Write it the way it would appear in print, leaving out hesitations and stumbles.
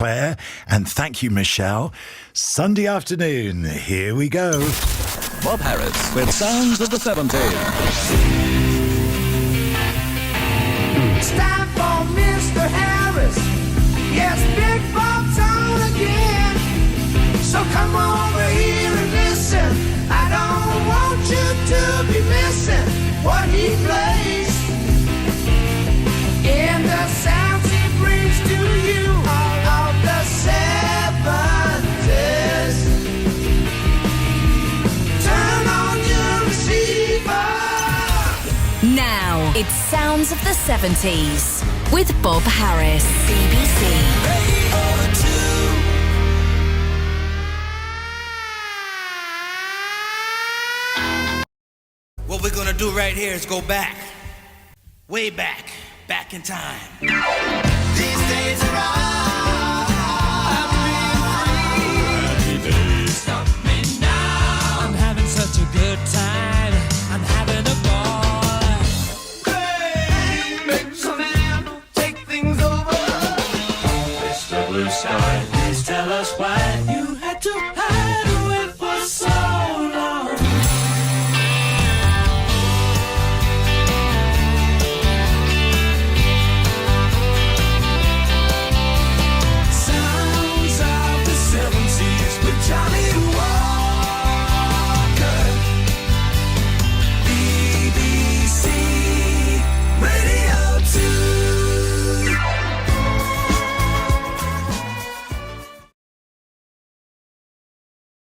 Claire, and thank you, Michelle. Sunday afternoon, here we go. Bob Harris with Sounds of the 70s. It's time for Mr. Harris. Yes, Big Bob's on again. So come over here and listen. I don't want you to be missing what he plays. In the sounds he brings to you all of the 70s. Turn on your receiver. Now it's Sounds of the 70s with Bob Harris, BBC. What we're gonna do right here is go back, way back in time. These days are all